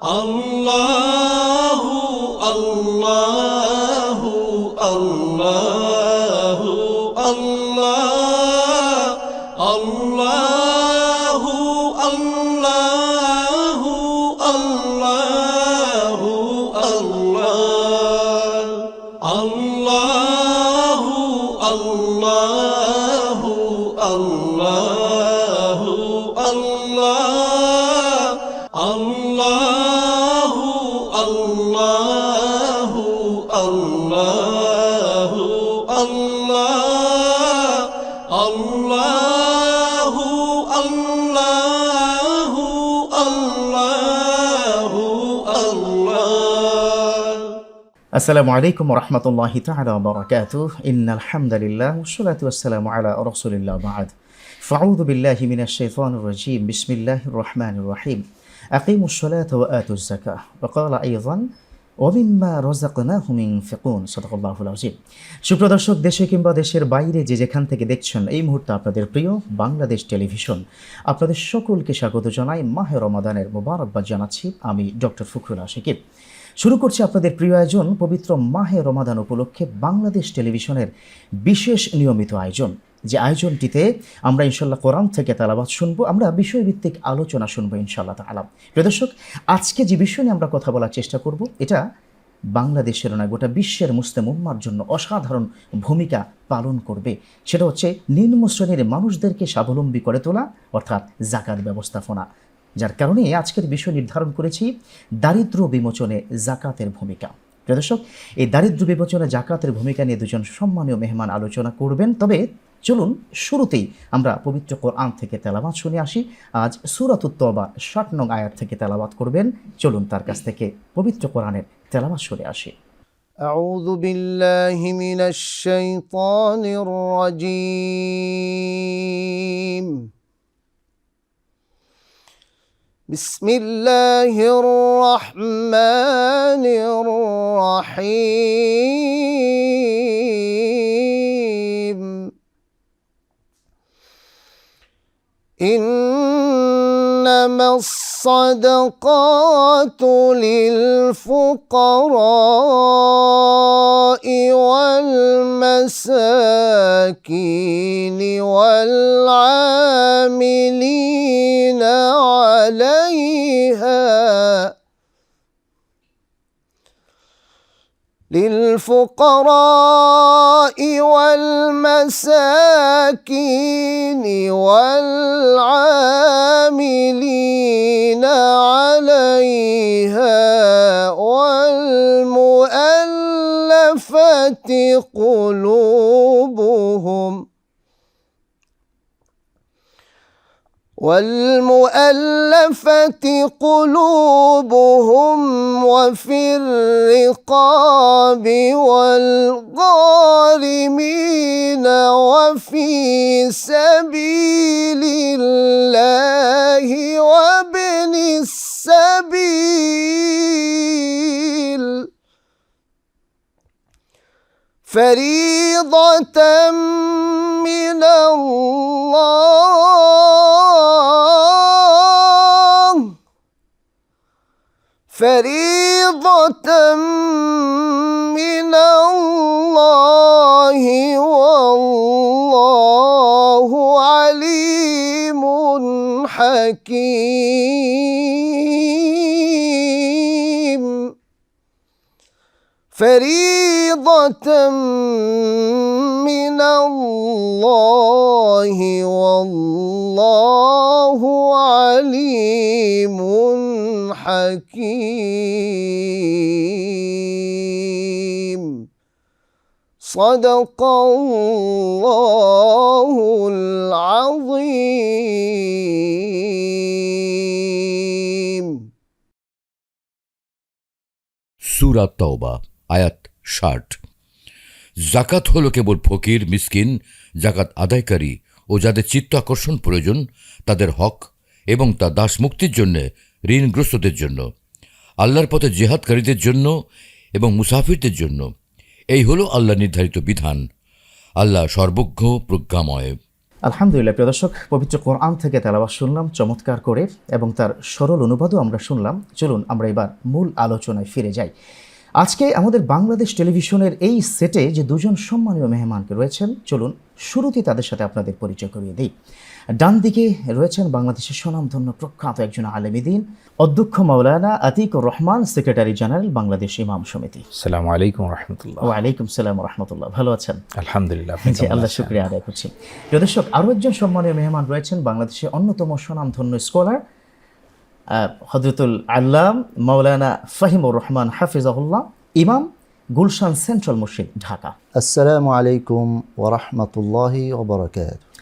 আল্লাহু আল্লাহু আল্লাহু আল্লাহ আল্লাহু আল্লাহু আল্লাহু আল্লাহ আল্লাহু আল্লাহু আল্লাহু আল্লাহ আল্লাহু আল্লাহু আল্লাহু আল্লাহ আল্লাহু আল্লাহু আল্লাহু আল্লাহ। আসসালামু আলাইকুম ওয়া রাহমাতুল্লাহি তাআলা ওয়া বারাকাতুহু। ইন্নাল হামদালিল্লাহ ওয়াসসালাতু ওয়াসসালামু আলা রাসূলিল্লাহ বা'দ। ফাআউযু বিল্লাহি মিনাশ শাইতানির রাজীম। বিসমিল্লাহির রহমানির রহিম। আকিমুস সালাতা ওয়া আতুজ যাকাহ। ওয়া ক্বালা আইযান ওয়া মিম্মা রাযাকনাহুম ইউনফিকুন। সাদাকাল্লাহুল আযীম। সুপ্রিয় দর্শক, দেশে কিংবা দেশের বাইরে যে যেখান থেকে দেখছেন এই মুহূর্তে আপনাদের প্রিয় বাংলাদেশ টেলিভিশন আপনাদের সকলকে স্বাগত জানাই। মাহে রমাদানের মোবারকবাদ জানাচ্ছি আমি ডক্টর ফখরুল আশিকির। শুরু করছি আপনাদের প্রিয় আয়োজন পবিত্র মাহে রমাদান উপলক্ষে বাংলাদেশ টেলিভিশনের বিশেষ নিয়মিত আয়োজন, যে আয়োজনটিতে আমরা ইনশাল্লাহ কোরআন থেকে তেলাওয়াত শুনবো, আমরা বিষয়ভিত্তিক আলোচনা শুনবো ইনশাআল্লাহ তাআলা। প্রিয় দর্শক, আজকে যে বিষয় নিয়ে আমরা কথা বলার চেষ্টা করব, এটা বাংলাদেশের নয় গোটা বিশ্বের মুসলিম উম্মার জন্য অসাধারণ ভূমিকা পালন করবে। সেটা হচ্ছে নিম্ন শ্রেণীর মানুষদেরকে স্বাবলম্বী করে তোলা, অর্থাৎ যাকাত ব্যবস্থাপনা। যার কারণে আজকের বিষয় নির্ধারণ করেছি দারিদ্র বিমোচনে যাকাতের ভূমিকা। প্রিয় দর্শক, এই দারিদ্র বিমোচনে যাকাতের ভূমিকা নিয়ে দুজন সম্মানীয় মেহমান আলোচনা করবেন। তবে চলুন শুরুতেই আমরা পবিত্র কোরআন থেকে তেলাওয়াত শুনে আসি। আজ সূরাতুত তওবা 60 নং আয়াত থেকে তেলাওয়াত করবেন। চলুন তার কাছ থেকে পবিত্র কোরআনের তেলাওয়াত শুনে আসি। أعوذ بالله من الشيطان الرجيم. بسم الله الرحمن الرحيم. إنما الصدقات للفقراء والمساكين والعاملين عليها للفقراء والمساكين والعاملين عليها والمؤلفة قلوبهم وفي الرقاب والغارمين وفي سبيل الله وابن السبيل فريضة من الله فريضة من الله والله عليم حكيم فريضة من الله والله عليم حكيم. صدق الله العظيم. সূরা তওবা আয়াত 60। যাকাত হলো কেবল ফকির, মিসকিন, যাকাত আদায়কারী ও যাদের চিত্ত আকর্ষণ প্রয়োজন তাদের হক এবং তা দাস মুক্তির জন্য, ঋণগ্রস্তদের জন্য, আল্লাহর পথে জিহাদকারীদের জন্য এবং মুসাফিরদের জন্য। এই হলো আল্লাহ নির্ধারিত বিধান। আল্লাহ সর্বজ্ঞ, প্রজ্ঞাময়। আলহামদুলিল্লাহ প্রিয় দর্শক, পবিত্র কোরআন থেকে তেলাওয়াত শুনলাম চমৎকার করে এবং তার সরল অনুবাদও আমরা শুনলাম। চলুন আমরা এবার মূল আলোচনায় ফিরে যাই। আজকে আমাদের বাংলাদেশ টেলিভিশনের এই সেটে যে দুজন সম্মানীয় মেহমানকে রয়েছেন, চলুন শুরুতে তাদের সাথে আপনাদের পরিচয় করিয়ে দিই। ডান দিকে রয়েছেন বাংলাদেশের স্বনামধন্য প্রখ্যাত একজন আলেম দ্বীন, অধ্যক্ষ মাওলানা আতিকুর রহমান, সেক্রেটারি জেনারেল বাংলাদেশ ইমাম সমিতি। আসসালামু আলাইকুম রহমতুল্লাহ। ওয়ালাইকুম সালাম রহমতullah। ভালো আছেন? আলহামদুলিল্লাহ। জি, আল্লাহ শুকরিয়া আদায় করছি। প্রিয় দর্শক, আরও একজন সম্মানীয় মেহমান রয়েছেন বাংলাদেশের অন্যতম স্বনামধন্য স্কলার হযরতুল আল্লাম মাওলানা ফাহিমুর রহমান হাফিজাহুল্লাহ, ইমাম, গুলশান সেন্ট্রাল মসজিদ, ঢাকা। আসসালামু আলাইকুম ওয়া রাহমাতুল্লাহি ওয়া বারাকাতুহু।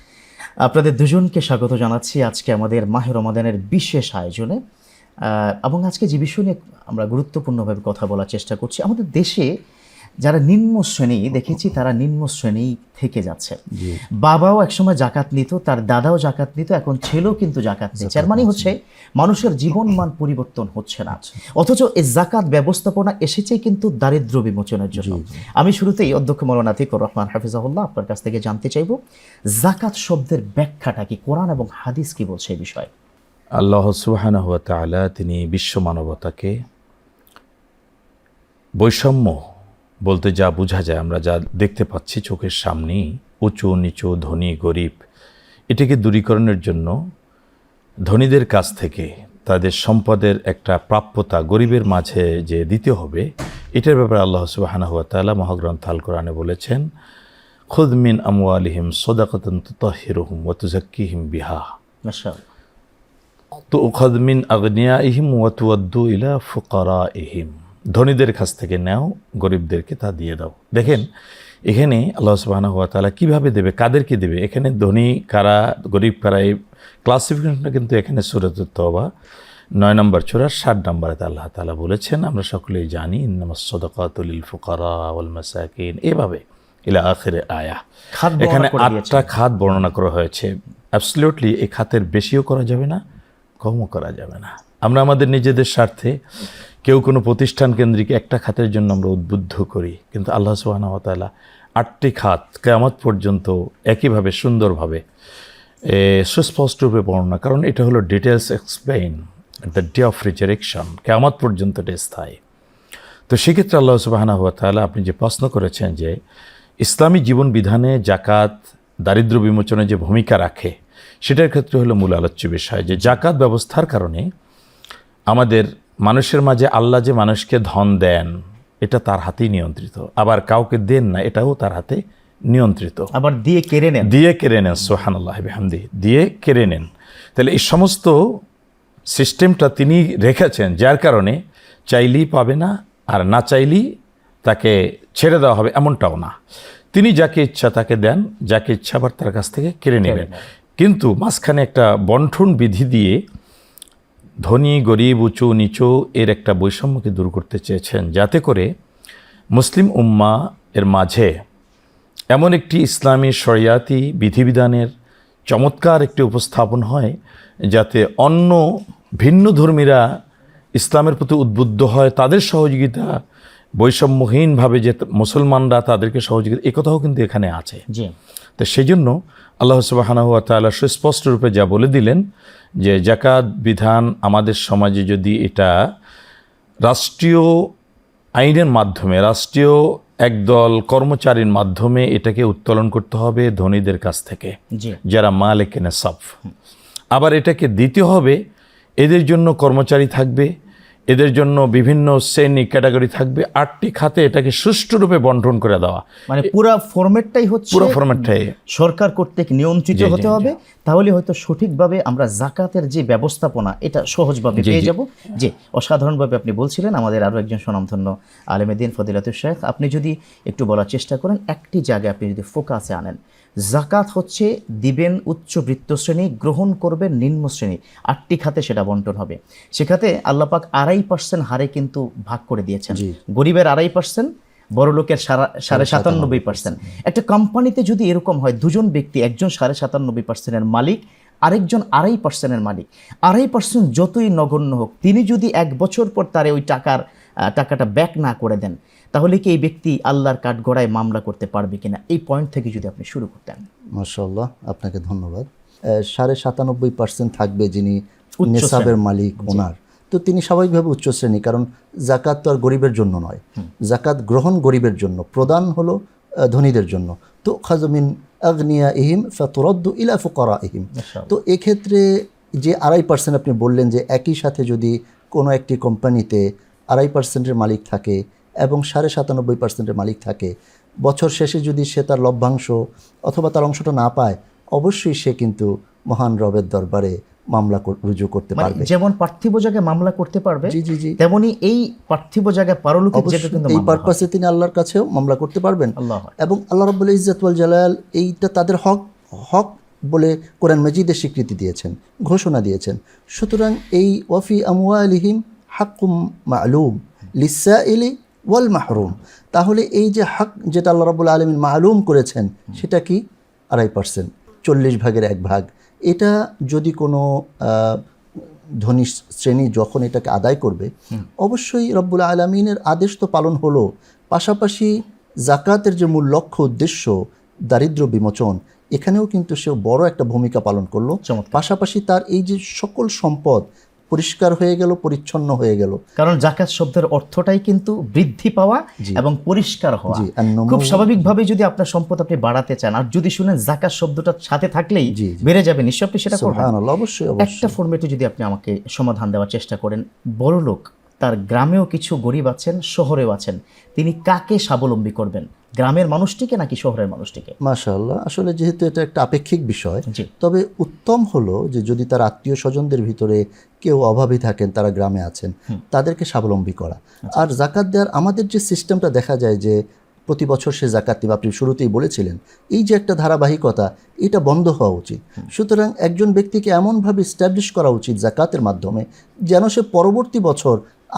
আপনাদের দুজনকে স্বাগত জানাচ্ছি আজকে আমাদের মাহে রমাদানের বিশেষ আয়োজনে। এবং আজকে যে বিষয় নিয়ে আমরা গুরুত্বপূর্ণভাবে কথা বলার চেষ্টা করছি, আমাদের দেশে যারা নিম্ন শ্রেণী দেখেছি তারা নিম্ন শ্রেণী থেকে যাচ্ছে। বাবাও একসময় জাকাত নিত, তার দাদাও জাকাত নিত, এখন ছেলেও কিন্তু জাকাত নিচ্ছে। এর মানে হচ্ছে মানুষের জীবন মান পরিবর্তন হচ্ছে না, অথচ এই জাকাত ব্যবস্থাপনা এসেছে কিন্তু দারিদ্র্য বিমোচনের জন্য। আমি শুরুতেই অধ্যক্ষ মাওলানা আতিকুর রহমান হাফিজাহুল্লাহ আপনার কাছ থেকে জানতে চাইব, জাকাত শব্দের ব্যাখ্যাটা কি, কোরআন এবং হাদিস কি বলছে এই বিষয়ে? আল্লাহ সুবহানাহু ওয়া তাআলা তিনি বিশ্ব মানবতাকে বৈষম্য বলতে যা বোঝা যায়, আমরা যা দেখতে পাচ্ছি চোখের সামনেই, উঁচু নিচু, ধনী গরিব, এটাকে দূরীকরণের জন্য ধনীদের কাছ থেকে তাদের সম্পদের একটা প্রাপ্যতা গরিবের মাঝে যে দিতে হবে, এটার ব্যাপারে আল্লাহ সুবহানাহু ওয়া তাআলা মহাগ্রন্থ আল কোরআনে বলেছেন, খুদ মিন আমওয়ালিহিম সাদাকাতান তুতাহহিরুহুম ওয়া তুযাক্কিহিম বিহা মাশাআল্লাহ। তুখাদ মিন আগনিয়াইহিম ওয়া তুওয়াদ্দু ইলা ফুকারাইহিম, ধনীদের কাছ থেকে নাও, গরিবদেরকে তা দিয়ে দাও। দেখেন এখানে আল্লাহ সুবহানাহু ওয়া তাআলা কীভাবে দেবে, কাদেরকে দেবে, এখানে ধনী কারা, গরিব কারা, এই ক্লাসিফিকেশনটা কিন্তু এখানে সূরাতুত তাওবা 9 নম্বর সূরার 60 নম্বরে আল্লাহ তাআলা বলেছেন, আমরা সকলেই জানি, ইন্নামাস সাদাকাতু লিল ফুকারা ওয়াল মাসাকিন, এভাবে ইলা আখিরে আয়া। এখানে 8টা খাত বর্ণনা করা হয়েছে। অ্যাবসলিউটলি এই খাতের বেশিও করা যাবে না, কমও করা যাবে না। আমরা আমাদের নিজেদের স্বার্থে কেউ কোনো প্রতিষ্ঠান কেন্দ্রিক একটা খাতের জন্য আমরা উদ্বুদ্ধ করি, কিন্তু আল্লাহ সুবহানাহু ওয়া তাআলা 8টি খাত কিয়ামত পর্যন্ত একইভাবে সুন্দরভাবে সুস্পষ্ট রূপে বর্ণনা, কারণ এটা হলো details explain the day of resurrection, কিয়ামত পর্যন্ত এটা স্থায়ী। তো সেক্ষেত্রে আল্লাহ সুবহানাহু ওয়া তাআলা আপনি যে প্রশ্ন করেছেন যে ইসলামী জীবন বিধানে জাকাত দারিদ্র্য বিমোচনে যে ভূমিকা রাখে, সেটার ক্ষেত্রে হলো মূল আলোচ্য বিষয় যে জাকাত ব্যবস্থার কারণে আমাদের মানুষের মাঝে আল্লাহ যে মানুষকে ধন দেন, এটা তার হাতেই নিয়ন্ত্রিত, আবার কাউকে দেন না, এটাও তার হাতে নিয়ন্ত্রিত, আবার দিয়ে কেড়ে নেন, সুবহানাল্লাহ বিহামদিহি, দিয়ে কেড়ে নেন। তাহলে এই সমস্ত সিস্টেমটা তিনি রেখেছেন, যার কারণে চাইলেই পাবে না, আর না চাইলেই তাকে ছেড়ে দেওয়া হবে এমনটাও না। তিনি যাকে ইচ্ছা তাকে দেন, যাকে ইচ্ছা আবার তার কাছ থেকে কেড়ে নেবেন। কিন্তু মাঝখানে একটা বন্টন বিধি দিয়ে ধনী গরিব, উঁচু নিচু এর একটা বৈষম্যকে দূর করতে চেয়েছেন, যাতে করে মুসলিম উম্মাহ এর মাঝে এমন একটি ইসলামী শরিয়াতি বিধিবিধানের চমৎকার একটি উপস্থাপন হয়, যাতে অন্য ভিন্ন ধর্মীরা ইসলামের প্রতি উদ্বুদ্ধ হয়, তাদের সহযোগিতা বৈষম্যহীনভাবে যে মুসলমানরা তাদেরকে সহযোগিতা, এ কথাও কিন্তু এখানে আছে। তো সেই জন্য আল্লাহ সুবহানাহু ওয়া তাআলা সুস্পষ্ট রূপে যা বলে দিলেন যে জাকাত বিধান আমাদের সমাজে যদি এটা রাষ্ট্রীয় আইনের মাধ্যমে, রাষ্ট্রীয় একদল কর্মচারীর মাধ্যমে এটাকে উত্তোলন করতে হবে ধনীদের কাছ থেকে, যারা মালিক নিসাব। আবার এটাকে দিতে হবে, এদের জন্য কর্মচারী থাকবে, এদের জন্য বিভিন্ন শ্রেণী ক্যাটাগরি থাকবে, 8টি খাতে এটাকে সুষ্ঠুরূপে বন্টন করে দেওয়া, মানে পুরো ফরম্যাটটাই সরকার কর্তৃক নিয়ন্ত্রিত হতে হবে। তাহলে হয়তো সঠিকভাবে আমরা জাকাতের যে ব্যবস্থাপনা এটা সহজভাবে পেয়ে যাব। যে অসাধারণভাবে আপনি বলছিলেন, আমাদের আরও একজন স্বনামধন্য আলেমে দ্বীন ফজিলাতুল শেখ, আপনি যদি একটু বলার চেষ্টা করেন, একটি জায়গায় আপনি যদি ফোকাসে আনেন, জাকাত হচ্ছে দিবেন উচ্চবৃত্ত শ্রেণী, গ্রহণ করবেন নিম্ন শ্রেণী, 8টি খাতে সেটা বন্টন হবে। সেখানে আল্লাহ পাক 2.5% হারে কিন্তু ভাগ করে দিয়েছেন, গরিবের 2.5%, বড় লোকের 97.5%। একটা কোম্পানিতে যদি এরকম হয়, দুজন ব্যক্তি, একজন 97.5%-এর মালিক, আরেকজন 2.5%-এর মালিক, 2.5% যতই নগণ্য হোক, তিনি যদি 1 বছর পর তার ওই টাকার টাকাটা ব্যাক না করে দেন, তাহলে কি এই ব্যক্তি আল্লাহর কাঠগড়ায় মামলা করতে পারবে কিনা? এই পয়েন্ট থেকে যদি আপনি শুরু করতেন। মাশাআল্লাহ, আপনাকে ধন্যবাদ। 97.5% থাকবে যিনি উচ্চ নেসাবের মালিক ওনার, তো তিনি স্বাভাবিকভাবে উচ্চ শ্রেণী, কারণ জাকাত তো আর গরিবের জন্য নয়, জাকাত গ্রহণ গরিবের জন্য, প্রদান হলো ধনীদের জন্য। তো খাজমিন আগনিয়া ইহিম ফাতুরাদ্দু ইলা ফুকারা ইহিম। তো এক্ষেত্রে যে 2.5% আপনি বললেন যে একই সাথে যদি কোনো একটি কোম্পানিতে 2.5%-এর মালিক থাকে এবং 97.5%-এর মালিক থাকে, বছর শেষে যদি সে তার লভ্যাংশ অথবা তার অংশটা না পায়, অবশ্যই সে কিন্তু মহান রবের দরবারে মামলা রুজু করতে পারবে। যেমন পার্থিব জায়গায় মামলা করতে পারবে, জি, তেমনি এই পার্থিব জায়গায় পারলৌকিক জায়গায় কিন্তু এই পারপাসে তিনি আল্লাহর কাছেও মামলা করতে পারবেন। এবং আল্লাহ রাব্বুল ইজ্জত ওয়াল জালাল এইটা তাদের হক বলে কোরআন মাজিদে স্বীকৃতি দিয়েছেন, ঘোষণা দিয়েছেন। সুতরাং এই ওয়াফি আমওয়ালিহিম হাক্কুম মা'লুম লিসসাইলি ওয়াল মাহরুম, তাহলে এই যে হক যেটা আল্লাহ রাব্বুল আলামিন মালুম করেছেন সেটা কি 2.5%, 40 ভাগের 1 ভাগ। এটা যদি কোনো ধনী শ্রেণী যখন এটাকে আদায় করবে, অবশ্যই রব্বুল আলামিনের আদেশ তো পালন হলো, পাশাপাশি জাকাতের যে মূল লক্ষ্য উদ্দেশ্য দারিদ্র্য বিমোচন, এখানেও কিন্তু সে বড় একটা ভূমিকা পালন করলো। পাশাপাশি তার এই যে সকল সম্পদ পরিষ্কার হয়ে গেল, পরিচ্ছন্ন হয়ে গেল, কারণ জাকাত শব্দের অর্থটাই কিন্তু বৃদ্ধি পাওয়া এবং পরিষ্কার হওয়া। খুব স্বাভাবিকভাবে যদি আপনার সম্পদ আপনি বাড়াতে চান, আর যদি শুনেন জাকাত শব্দটা সাথে থাকলেই বেড়ে যাবে, নিশ্চয়ই আপনি সেটা করবেন। সুবহানাল্লাহ, অবশ্যই। একটা ফরম্যাটে যদি আপনি আমাকে সমাধান দেওয়ার চেষ্টা করেন, বড় লোক, তার গ্রামেও কিছু গরিব আছেন, শহরেও আছেন, তিনি কাকে স্বাবলম্বী করবেন, গ্রামের মানুষটিকে নাকি শহরের মানুষটিকে? মাশাআল্লাহ, আসলে যেহেতু এটা একটা আপেক্ষিক বিষয়, তবে উত্তম হলো যে যদি তার আত্মীয় স্বজনদের ভিতরে কেউ অভাবী থাকেন, তারা গ্রামে আছেন, তাদেরকে স্বাবলম্বী করা। আর জাকাত দেওয়ার আমাদের যে সিস্টেমটা দেখা যায় যে প্রতি বছর সে জাকাত দিবে, আপনি শুরুতেই বলেছিলেন, এই যে একটা ধারাবাহিকতা, এটা বন্ধ হওয়া উচিত। সুতরাং একজন ব্যক্তিকে এমনভাবে স্ট্যাবলিশ করা উচিত জাকাতের মাধ্যমে যেন সে পরবর্তী বছর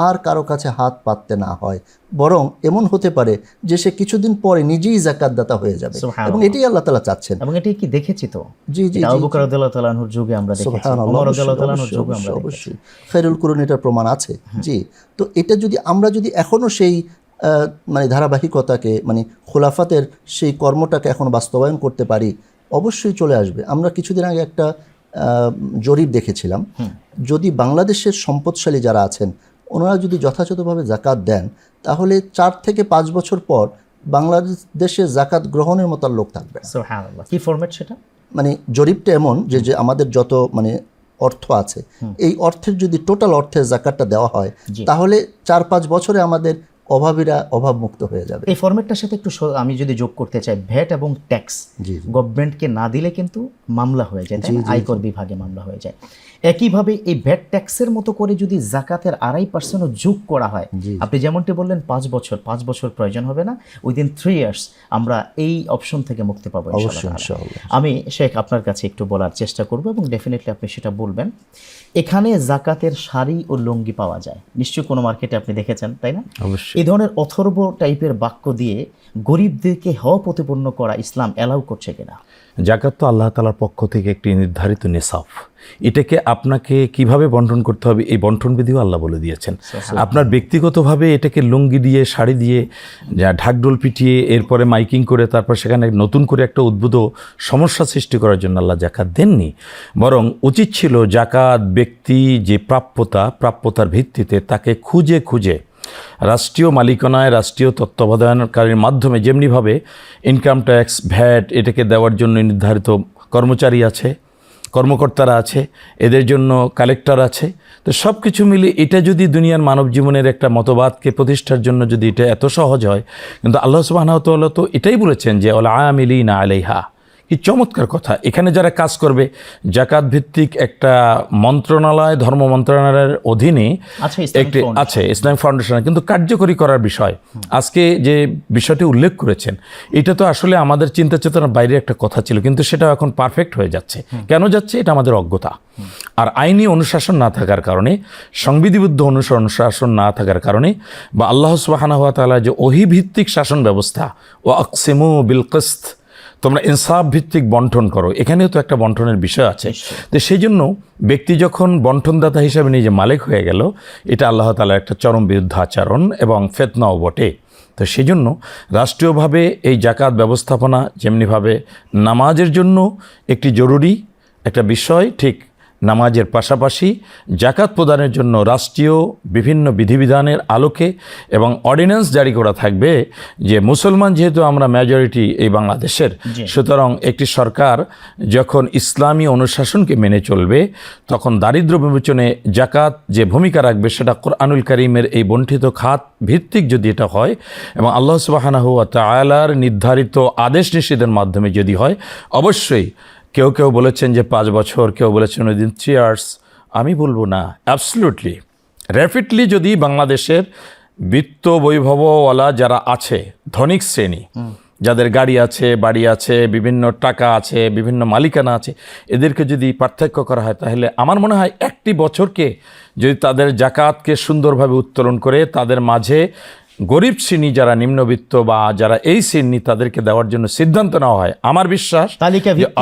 আর কারো কাছে হাত পাততে না হয়, বরং এমন হতে পারে যে সে কিছুদিন পরে নিজেই জাকাতদাতা হয়ে যাবে, এবং এটাই আল্লাহ তাআলা চাচ্ছেন। এবং এটাই কি দেখেছি তো, জি, আবু বকর রাদিয়াল্লাহু তাআলা আনহুর যুগে আমরা দেখেছি, ওমর রাদিয়াল্লাহু তাআলা আনহুর যুগে আমরা দেখেছি, খায়রুল কুরুন এটার প্রমাণ আছে। জি, তো এটা যদি আমরা এখনো সেই মানে ধারাবাহিকতাকে, মানে খোলাফাতের সেই কর্মটাকে এখন বাস্তবায়ন করতে পারি, অবশ্যই চলে আসবে। আমরা কিছুদিন আগে একটা জরিপ দেখেছিলাম, যদি বাংলাদেশের সম্পদশালী যারা আছেন ওনারা যদি যথাযথভাবে জাকাত দেন, তাহলে 4 থেকে 5 বছর পর বাংলাদেশে জাকাত গ্রহণের মতো লোক থাকবে। সুবহানাল্লাহ, কি ফরম্যাট সেটা? মানে জরিপটা এমন যে আমাদের যত মানে অর্থ আছে, এই অর্থের যদি টোটাল অর্থের জাকাতটা দেওয়া হয়, তাহলে 4-5 বছরে আমাদের অভাবীরা অভাবমুক্ত হয়ে যাবে। এই ফরম্যাটটার সাথে একটু আমি যদি যোগ করতে চাই, ভ্যাট এবং ট্যাক্স গভর্নমেন্টকে না দিলে কিন্তু মামলা হয়ে যায়, আয়কর বিভাগে মামলা হয়ে যায়। একইভাবে এই ভ্যাট ট্যাক্সের মতো করে যদি জাকাতের 2.5% যোগ করা হয়, আপনি যেমনটি বললেন 5 বছর প্রয়োজন হবে না, উইদিন 3 ইয়ার্স আমরা এই অপশন থেকে মুক্তি পাবো ইনশাআল্লাহ। আমি শেখ আপনার কাছে একটু বলার চেষ্টা করব এবং ডেফিনেটলি আপনি সেটা বলবেন। এখানে জাকাতের শাড়ি ও লুঙ্গি পাওয়া যায়, নিশ্চয়ই কোনো মার্কেটে আপনি দেখেছেন, তাই না? অবশ্যই। এই ধরনের অথর্ব টাইপের বাক্য দিয়ে গরিবদেরকে হওয়া প্রতিপন্ন করা ইসলাম অ্যালাউ করছে কিনা? জাকাত তো আল্লাহ তাআলার পক্ষ থেকে একটি নির্ধারিত নিসাব, এটাকে আপনাকে কিভাবে বন্টন করতে হবে এই বন্টন বিধিও আল্লাহ বলে দিয়েছেন। আপনার ব্যক্তিগতভাবে এটাকে লুঙ্গি দিয়ে, শাড়ি দিয়ে, যা ঢাকঢোল পিটিয়ে এরপরে মাইকিং করে তারপর সেখানে নতুন করে একটা উদ্ভূত সমস্যা সৃষ্টি করার জন্য আল্লাহ জাকাত দেননি, বরং উচিত ছিল জাকাত ব্যক্তি যে প্রাপ্যতার ভিত্তিতে তাকে খুঁজে খুঁজে রাষ্ট্রীয় মালিকানায়, রাষ্ট্রীয় তত্ত্বাবধানকারীর মাধ্যমে, যেমনিভাবে ইনকাম ট্যাক্স, ভ্যাট এটাকে দেওয়ার জন্য নির্ধারিত কর্মচারী আছে, কর্মকর্তারা আছে, এদের জন্য কালেক্টর আছে, তো সব কিছু মিলে এটা যদি দুনিয়ার মানব জীবনের একটা মতবাদকে প্রতিষ্ঠার জন্য যদি এটা এত সহজ হয়, কিন্তু আল্লাহ সুবহানাহু ওয়া তাআলা তো এটাই বলেছেন যে ওয়াল আমিলিনা আলাইহা, কি চমৎকার কথা। এখানে যারা কাজ করবে, জাকাত ভিত্তিক একটা মন্ত্রণালয়, ধর্ম মন্ত্রণালয়ের অধীনে একটি আছে ইসলামিক ফাউন্ডেশন, কিন্তু কার্যকরী করার বিষয় আজকে যে বিষয়টি উল্লেখ করেছেন, এটা তো আসলে আমাদের চিন্তা চেতনার বাইরে একটা কথা ছিল, কিন্তু সেটা এখন পারফেক্ট হয়ে যাচ্ছে। কেন যাচ্ছে? এটা আমাদের অজ্ঞতা আর আইনি অনুশাসন না থাকার কারণে, সংবিধিবদ্ধ অনুশাসন না থাকার কারণে, বা আল্লাহ সুবহানাহু ওয়া তাআলা যে ওহী ভিত্তিক শাসন ব্যবস্থা, ওয়া আকসিমু বিল কিসত, তোমরা ইনসাফ ভিত্তিক বন্টন করো। এখানেও তো একটা বন্টনের বিষয় আছে। তো সেই জন্য ব্যক্তি যখন বন্টনদাতা হিসাবে নিজে মালিক হয়ে গেল, এটা আল্লাহ তাআলার একটা চরম বিরুদ্ধাচরণ এবং ফিতনাও বটে। তো সেই জন্য রাষ্ট্রীয়ভাবে এই জাকাত ব্যবস্থাপনা যেমনিভাবে নামাজের জন্য একটি জরুরি একটা বিষয়, ঠিক নামাজের পাশাপাশি জাকাত প্রদানের জন্য রাষ্ট্রীয় বিভিন্ন বিধিবিধানের আলোকে এবং অর্ডিন্যান্স জারি করা থাকবে যে মুসলমান যেহেতু আমরা মেজরিটি এই বাংলাদেশের, সুতরাং একটি সরকার যখন ইসলামী অনুশাসনকে মেনে চলবে তখন দারিদ্র্য বিমোচনে জাকাত যে ভূমিকা রাখবে সেটা কোরআনুল কারীমের এই বণ্টিত খাত ভিত্তিক যদি এটা হয় এবং আল্লাহ সুবহানাহু ওয়া তাআলার নির্ধারিত আদেশ নিষেধের মাধ্যমে যদি হয়, অবশ্যই কেউ কেউ বলেছেন যে 5 বছর, কেউ বলেছেন উইদিন 3 ইয়ার্স। আমি বলবো না, অ্যাবসলিউটলি র্যাপিডলি যদি বাংলাদেশের বিত্ত বৈভবওয়ালা যারা আছে, ধনিক শ্রেণী যাদের গাড়ি আছে, বাড়ি আছে, বিভিন্ন টাকা আছে, বিভিন্ন মালিকানা আছে, এদেরকে যদি পার্থক্য করা হয় তাহলে আমার মনে হয় একটি বছরকে যদি তাদের জাকাতকে সুন্দরভাবে উত্তোলন করে তাদের মাঝে গরিব শ্রেণী যারা নিম্নবিত্ত বা যারা এই শ্রেণী তাদেরকে দেওয়ার জন্য সিদ্ধান্ত নেওয়া হয়, আমার বিশ্বাস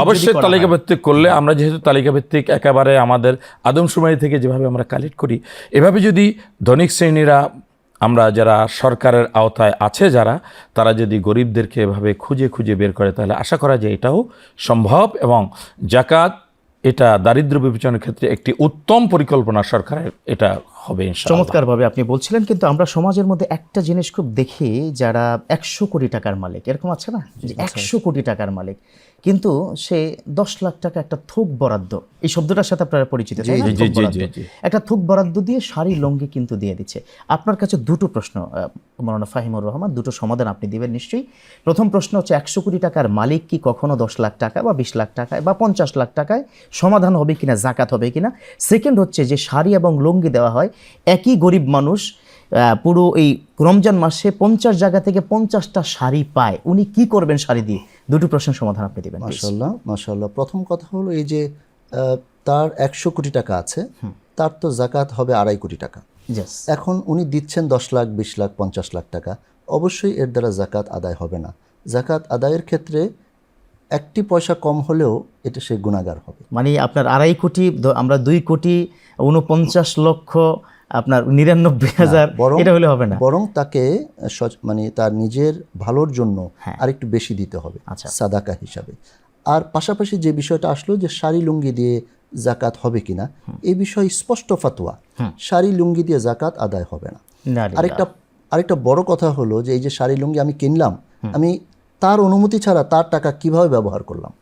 অবশ্যই তালিকাভিত্তিক করলে, আমরা যেহেতু তালিকাভিত্তিক একেবারে আমাদের আদমশুমারি থেকে যেভাবে আমরা কালেক্ট করি, এভাবে যদি ধনিক শ্রেণীরা, আমরা যারা সরকারের আওতায় আছে যারা, তারা যদি গরিবদেরকে এভাবে খুঁজে খুঁজে বের করে তাহলে আশা করা যায় এটাও সম্ভব এবং জাকাত এটা দারিদ্র্য বিমোচনের ক্ষেত্রে একটি উত্তম পরিকল্পনা সরকারের এটা হবে ইনশাআল্লাহ। চমৎকারভাবে আপনি বলছিলেন, কিন্তু আমরা সমাজের মধ্যে একটা জিনিস খুব দেখি, যারা 100 কোটি টাকার মালিক, এরকম আছে না যে 100 কোটি টাকার মালিক, কিন্তু সে 10 লাখ টাকা একটা থোক বরাদ্দ, এই শব্দটার সাথে আপনারা পরিচিত, একটা থোক বরাদ্দ দিয়ে শাড়ি লঙ্গি কিন্তু দিয়ে দিচ্ছে। আপনার কাছে দুটো প্রশ্ন মাওলানা ফাহিমুর রহমান, দুটো সমাধান আপনি দিবেন নিশ্চয়ই। প্রথম প্রশ্ন হচ্ছে, 100 কোটি টাকার মালিক কি কখনো 10 লাখ টাকা বা 20 লাখ টাকায় বা 50 লাখ টাকায় সমাধান হবে কিনা, জাকাত হবে কিনা? সেকেন্ড হচ্ছে, যে শাড়ি এবং লঙ্গি দেওয়া হয়, একই গরিব মানুষ পুরো এই রমজান মাসে 50 জায়গা থেকে 50টা শাড়ি পায়, উনি কি করবেন শাড়ি দিয়ে? দুটো প্রশ্নের সমাধান আপনি দিবেন। মাশাআল্লাহ, মাশাআল্লাহ। প্রথম কথা হলো, এই যে তার 100 কোটি টাকা আছে, তার তো জাকাত হবে 2.5 কোটি টাকা। এখন উনি দিচ্ছেন 10 লাখ, 20 লাখ, 50 লাখ টাকা, অবশ্যই এর দ্বারা জাকাত আদায় হবে না। জাকাত আদায়ের ক্ষেত্রে একটি পয়সা কম হলেও এটা সে গুনাহগার হবে। মানে আপনার 2.5 কোটি, আমরা 2 কোটি 49 লক্ষ আপনার 99,000, এটা হলে হবে না, বরং তাকে মানে তার নিজের ভালোর জন্য আরেকটু বেশি দিতে হবে সাদাকা হিসাবে। আর পাশাপাশি যে বিষয়টা আসলো যে শাড়ি লুঙ্গি দিয়ে জাকাত হবে কিনা, এই বিষয়ে স্পষ্ট ফাতোয়া, শাড়ি লুঙ্গি দিয়ে জাকাত আদায় হবে না। আরেকটা বড় কথা হলো যে এই যে শাড়ি লুঙ্গি আমি কিনলাম, আমি তার অনুমতি ছাড়া তার টাকা কিভাবে ব্যবহার করলাম?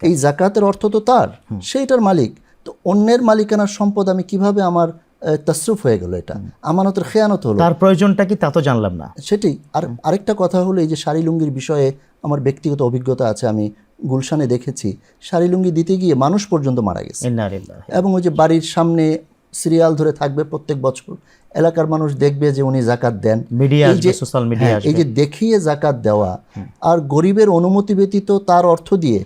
এই জাকাতের অর্থ তো তার, সেইটার মালিক, তো অন্যের মালিকানার সম্পদ আমি কিভাবে আমার তাসরুফ হয়ে গেল, এটা আমানতের খেয়ানত হলো। তার প্রয়োজনটা কি তা তো জানলাম না। সেটাই। আর আরেকটা কথা হলো, এই যে শাড়ি লুঙ্গির বিষয়ে আমার ব্যক্তিগত অভিজ্ঞতা আছে, আমি গুলশানে দেখেছি শাড়ি লুঙ্গি দিতে গিয়ে মানুষ পর্যন্ত মারা গেছে, এবং ওই যে বাড়ির সামনে সিরিয়াল ধরে থাকবে প্রত্যেক বছর, এলাকার মানুষ দেখবে যে উনি জাকাত দেন, সোশ্যাল মিডিয়া, এই যে দেখিয়ে জাকাত দেওয়া আর গরিবের অনুমতি ব্যতীত তার অর্থ দিয়ে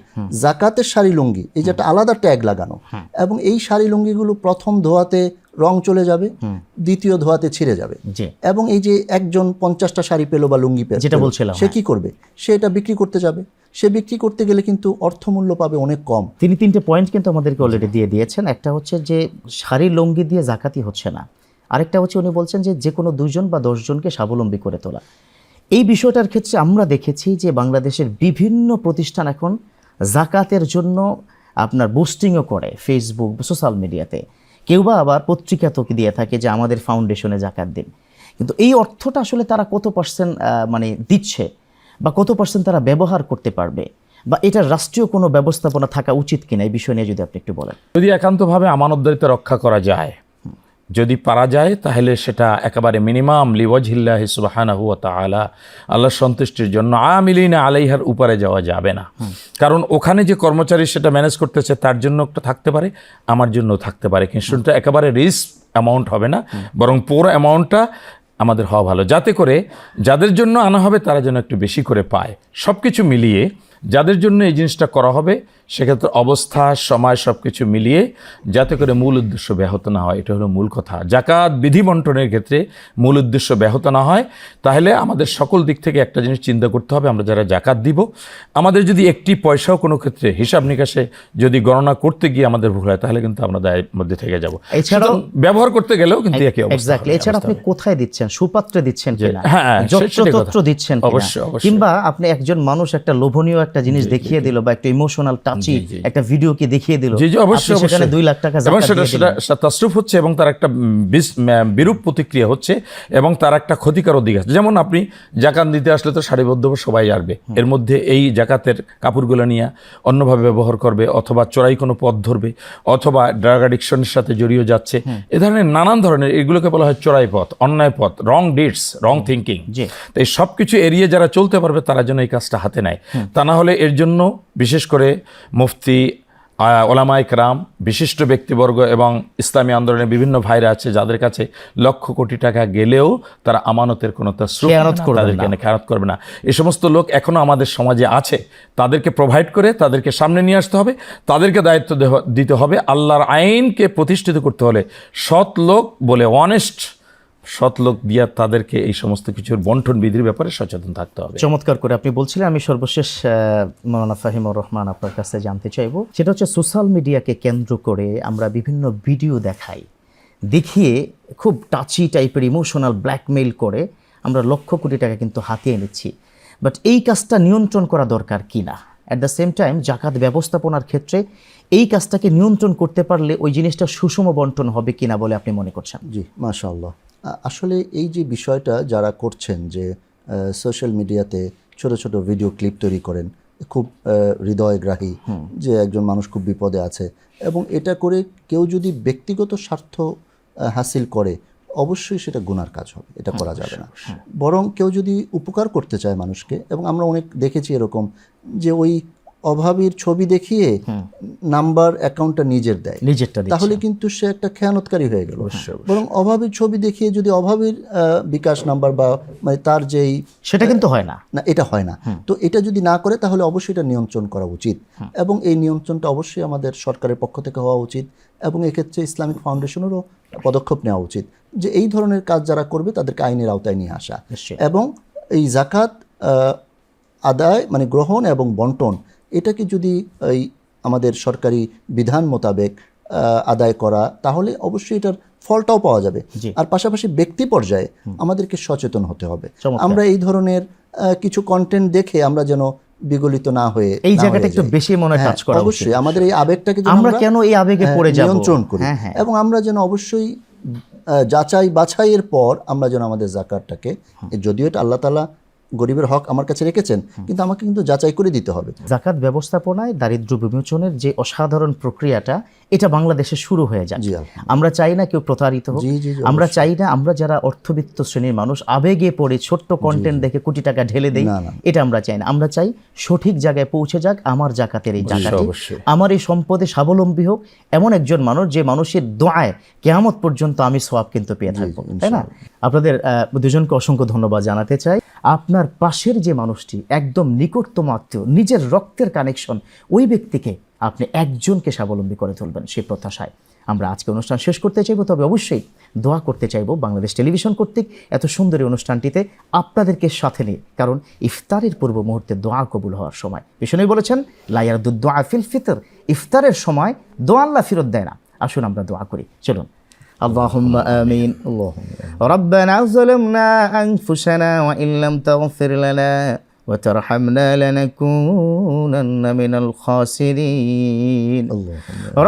জাকাতের শাড়ি লুঙ্গি, এই যে একটা আলাদা ট্যাগ লাগানো, এবং এই শাড়ি লুঙ্গিগুলো প্রথম ধোয়াতে রং চলে যাবে, দ্বিতীয় ধোয়াতে ছিঁড়ে যাবে, এবং এই যে একজন 50টা শাড়ি পেলো বা লুঙ্গি পেলো, যেটা বলছিলাম, সে কি করবে? সে এটা বিক্রি করতে যাবে, সে বিক্রি করতে গেলে কিন্তু অর্থমূল্য পাবে অনেক কম। তিনি 3টে পয়েন্ট কিন্তু আমাদেরকে অলরেডি দিয়ে দিয়েছেন। একটা হচ্ছে যে শাড়ি লুঙ্গি দিয়ে জাকাতই হচ্ছে না, আরেকটা হচ্ছে উনি বলছেন যে কোনো 2 জন বা 10 জনকে স্বাবলম্বী করে তোলা। এই বিষয়টার ক্ষেত্রে আমরা দেখেছি যে বাংলাদেশের বিভিন্ন প্রতিষ্ঠান এখন জাকাতের জন্য আপনার বুস্টিংও করে ফেসবুক, সোশ্যাল মিডিয়াতে, কেউ বা আবার পত্রিকা তো দিয়ে থাকে যে আমাদের ফাউন্ডেশনে জাকাত দিন। কিন্তু এই অর্থটা আসলে তারা কত পার্সেন্ট মানে দিচ্ছে বা কত পার্সেন্ট তারা ব্যবহার করতে পারবে, বা এটার রাষ্ট্রীয় কোনো ব্যবস্থাপনা থাকা উচিত কিনা, এই বিষয় নিয়ে যদি আপনি একটু বলেন। যদি একান্তভাবে আমানতদারিতা রক্ষা করা যায়, যদি পারা যায়, তাহলে সেটা একেবারে মিনিমাম লিওয়াজহিল্লাহি সুবহানাহু ওয়া তাআলা, আল্লাহর সন্তুষ্টির জন্য আমিলিনা আলাইহার উপরে যাওয়া যাবে না। কারণ ওখানে যে কর্মচারী সেটা ম্যানেজ করতেছে তার জন্য একটা থাকতে পারে, আমার জন্য থাকতে পারে, কিন্তু সেটা একেবারে রিস্ক অ্যামাউন্ট হবে না, বরং পুরো অ্যামাউন্টটা আমাদের হওয়া ভালো, যাতে করে যাদের জন্য আনা হবে তারা যেন একটু বেশি করে পায়। সব কিছু মিলিয়ে যাদের জন্য এই জিনিসটা করা হবে সেক্ষেত্রে অবস্থা সময় সব কিছু মিলিয়ে যাতে করে মূল উদ্দেশ্য ব্যাহত না হয়, এটা হলো মূল কথা। জাকাত বিধি বন্টনের ক্ষেত্রে মূল উদ্দেশ্য ব্যাহত না হয়, তাহলে আমাদের সকল দিক থেকে একটা জিনিস চিন্তা করতে হবে, আমরা যারা জাকাত দিব আমাদের যদি একটি পয়সাও কোনো ক্ষেত্রে হিসাব নিকাশে যদি গণনা করতে গিয়ে আমাদের ভুল হয় তাহলে কিন্তু আমরা দায়ের মধ্যে থেকে যাব। এছাড়াও ব্যবহার করতে গেলেও কিন্তু একই অবস্থা। এক্স্যাক্টলি। এছাড়া আপনি কোথায় দিচ্ছেন, সুপাত্রে দিচ্ছেন কিনা, হ্যাঁ, যত্রতত্র দিচ্ছেন কিনা, অবশ্যই, অবশ্যই। কিংবা আপনি একজন মানুষ একটা লোভনীয় একটা জিনিস দেখিয়ে দিল বা একটা ইমোশনাল টাচি একটা ভিডিও কি দেখিয়ে দিল, জি জি, অবশ্যই আপনি সেখানে 2 লাখ টাকা এবং জাকাত সেটা দিয়ে দিলেন। সেটা তাসরুফ হচ্ছে এবং তার একটা বিরূপ প্রতিক্রিয়া হচ্ছে এবং তার একটা ক্ষতিকারক দিক আছে। যেমন আপনি জাকাত দিতে আসলে তো সারিবদ্ধ সবাই আসবে, এর মধ্যে এই জাকাতের কাপড়গুলো নিয়ে অন্যভাবে ব্যবহার করবে, অথবা চোরাই কোনো পথ ধরবে, অথবা ড্রাগ অ্যাডিকশনের সাথে জড়িয়ে যাচ্ছে, এ ধরনের নানান ধরনের, এগুলোকে বলা হয় চোরাই পথ, অন্যায় পথ, রং ডিডস, রং থিঙ্কিং। তো এই সব কিছু এড়িয়ে যারা চলতে পারবে তারা যেন এই কাজটা হাতে নেয়। তা না হলে এর জন্য বিশেষ করে মুফতি, ওলামা ইকরাম, বিশিষ্ট ব্যক্তিবর্গ এবং ইসলামী আন্দোলনের বিভিন্ন ভাইরা আছে যাদের কাছে লক্ষ কোটি টাকা গেলেও তারা আমানতের কোনো খেয়ানত করবে না। এই সমস্ত লোক এখনো আমাদের সমাজে আছে, তাদেরকে প্রোভাইড করে তাদেরকে সামনে নিয়ে আসতে হবে, তাদেরকে দায়িত্ব দিতে হবে। আল্লাহর আইনকে প্রতিষ্ঠিত করতে হলে সৎ লোক বলে, অনেস্ট সৎ লোক দিয়া তাদেরকে এই সমস্ত কিছুর বন্টন বিধির ব্যাপারে সচেতন থাকতে হবে। চমৎকার করে আপনি বলছিলেন। আমি সর্বশেষ মাওলানা ফাহিমুর রহমান আপনার কাছে জানতে চাইবো, সেটা হচ্ছে সোশ্যাল মিডিয়াকে কেন্দ্র করে আমরা বিভিন্ন ভিডিও দেখিয়ে খুব টাচি টাইপের ইমোশনাল ব্ল্যাকমেইল করে আমরা লক্ষ কোটি টাকা কিন্তু হাতিয়ে নিচ্ছি। বাট এই কাজটা নিয়ন্ত্রণ করা দরকার কিনা, অ্যাট দ্য সেম টাইম জাকাত ব্যবস্থাপনার ক্ষেত্রে এই কাজটাকে নিয়ন্ত্রণ করতে পারলে ওই জিনিসটা সুষম বন্টন হবে কিনা বলে আপনি মনে করছেন? জি, মাশাআল্লাহ। আসলে এই যে বিষয়টা যারা করছেন, যে সোশ্যাল মিডিয়াতে ছোট ছোট ভিডিও ক্লিপ তৈরি করেন, খুব হৃদয়গ্রাহী, যে একজন মানুষ খুব বিপদে আছে, এবং এটা করে কেউ যদি ব্যক্তিগত স্বার্থ হাসিল করে অবশ্যই সেটা গুনার কাজ হবে, এটা করা যাবে না। বরং কেউ যদি উপকার করতে চায় মানুষকে, এবং আমরা অনেক দেখেছি এরকম যে ওই অভাবীর ছবি দেখিয়ে নাম্বার অ্যাকাউন্টটা নিজেরটা তাহলে কিন্তু সে একটা খেয়ানতকারী হয়ে গেল। বরং অভাবীর ছবি দেখিয়ে যদি অভাবীর বিকাশ নাম্বার বা মানে তার যেই, সেটা কিন্তু হয় না, এটা হয় না। তো এটা যদি না করে তাহলে অবশ্যই এটা নিয়ন্ত্রণ করা উচিত, এবং এই নিয়ন্ত্রণটা অবশ্যই আমাদের সরকারের পক্ষ থেকে হওয়া উচিত, এবং এক্ষেত্রে ইসলামিক ফাউন্ডেশনেরও পদক্ষেপ নেওয়া উচিত যে এই ধরনের কাজ যারা করবে তাদেরকে আইনের আওতায় নিয়ে আসা, এবং এই জাকাত আদায় মানে গ্রহণ এবং বন্টন এটাকে যদি এই আমাদের সরকারি বিধান মোতাবেক আদায় করা, তাহলে অবশ্যই এটার ফলটাও পাওয়া যাবে। আর পাশাপাশি ব্যক্তি পর্যায়ে আমাদেরকে সচেতন হতে হবে। আমরা এই ধরনের কিছু কন্টেন্ট দেখে আমরা যেন বিগলিত না হয়ে, এই জায়গাটা একটু বেশি মনে কাজ করা উচিত। অবশ্যই আমাদের এই আবেগটাকে আমরা কেন এই আবেগে পড়ে যাব নিয়ন্ত্রণ করি, এবং আমরা যেন অবশ্যই যাচাই বাছাইয়ের পর আমরা যেন আমাদের জাকাতটাকে, যদিও এটা আল্লাহ তাআলা গরিবের হক আমার কাছে রেখেছেন, কিন্তু আমাকে কিন্তু যাচাই করে দিতে হবে। জাকাত ব্যবস্থাপনায় দারিদ্র্য বিমোচনের যে অসাধারণ প্রক্রিয়াটা, এটা বাংলাদেশে শুরু হয়ে যায়। আমরা চাই না কেউ প্রতারিত হোক, আমরা চাই না আমরা যারা অর্থবিত্ত শ্রেণীর মানুষ আবেগে পড়ে ছোট্ট কন্টেন্ট দেখে কোটি টাকা ঢেলে দেই, এটা আমরা চাই না। আমরা চাই সঠিক জায়গায় পৌঁছে যাক আমার জাকাতের এই টাকাটি, আমার এই সম্পদে স্বাবলম্বী হোক এমন একজন মানুষ, যে মানুষের দোয়ায় কিয়ামত পর্যন্ত আমি সওয়াব কিন্তু পেয়ে থাকবো, তাই না? আপনাদের দুজনকে অসংখ্য ধন্যবাদ জানাতে চাই। আপনার পাশের যে মানুষটি একদম নিকটতম আত্মীয়, নিজের রক্তের কানেকশন, ওই ব্যক্তিকে আপনি একজনকে স্বাবলম্বী করে তুলবেন, সেই প্রত্যাশায় আমরা আজকে অনুষ্ঠান শেষ করতে চাইব। তবে অবশ্যই দোয়া করতে চাইব বাংলাদেশ টেলিভিশন কর্তৃক এত সুন্দর এই অনুষ্ঠানটিতে আপনাদেরকে সাথে নিয়ে, কারণ ইফতারের পূর্ব মুহূর্তে দোয়া কবুল হওয়ার সময়। বিষ্ণু বলেছেন লা ইয়ারদুদ দুআ ফিল ফিতর, ইফতারের সময় দোয়া আল্লাহ ফেরত দেয় না। আসুন আমরা দোয়া করি, চলুন। اللهم آمين. ربنا ظلمنا أنفسنا وإن لم تغفر لنا وترحمنا لنكونن من الخاسرين.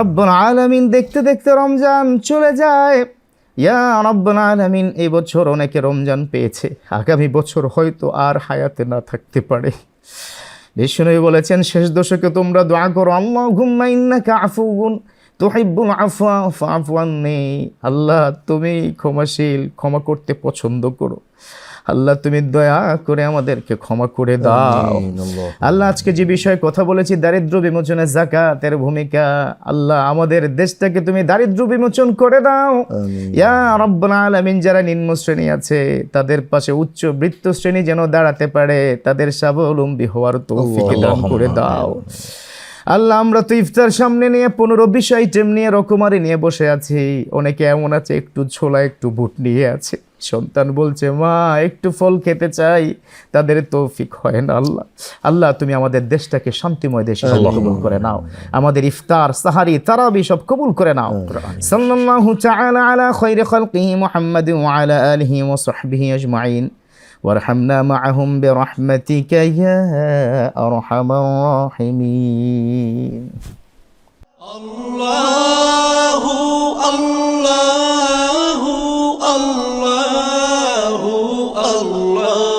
رب العالمين দেখতে দেখতে রমজান চলে যায়। ইয়া রব্বুল আলামিন, এই বছর অনেকে রমজান পেয়েছে, আগামী বছর হয়তো আর হায়াতে না থাকতে পারে। বিষ্ণু বলেছেন শেষ দশকে তোমরা দোয়া করো, আল্লাহুম্মা ইন্নাকা আফুউন তুহিব্বুল আফওয়া ফা'ফু আন্নি। আল্লাহ তুমি ক্ষমাশীল, ক্ষমা করতে পছন্দ করো। আল্লাহ তুমি দয়া করে আমাদেরকে ক্ষমা করে দাও। আল্লাহ আজকে যে বিষয়ে কথা বলেছি, দারিদ্র বিমোচনে যাকাতের ভূমিকা, আল্লাহ আমাদের দেশটাকে তুমি দারিদ্র বিমোচন করে দাও ইয়া রাব্বুল আলামিন। যারা নিম্ন শ্রেণী আছে তাদের পাশে উচ্চ বৃত্ত শ্রেণী যেন দাঁড়াতে পারে, তাদের স্বাবলম্বী হওয়ার তৌফিক দান করে দাও। আল্লাহ আমরা তো ইফতার সামনে নিয়ে 15-20 আইটেম নিয়ে রকমারি নিয়ে বসে আছি। অনেকে এমন আছে একটু ছোলা একটু বুট নিয়ে আছে, সন্তান বলছে মা একটু ফল খেতে চাই, তাদের তৌফিক হয় না। আল্লাহ আল্লাহ তুমি আমাদের দেশটাকে শান্তিময় দেশ কবুল করে নাও, আমাদের ইফতার সাহারি তারাবি সব কবুল করে নাও। সাল্লাল্লাহু তাআলা আলা খায়রি খালকিহি মুহাম্মাদিন ওয়া আলা আলিহি ওয়া সাহবিহি আজমাইন وارحمنا معهم برحمتك يا أرحم الراحمين. الله الله الله الله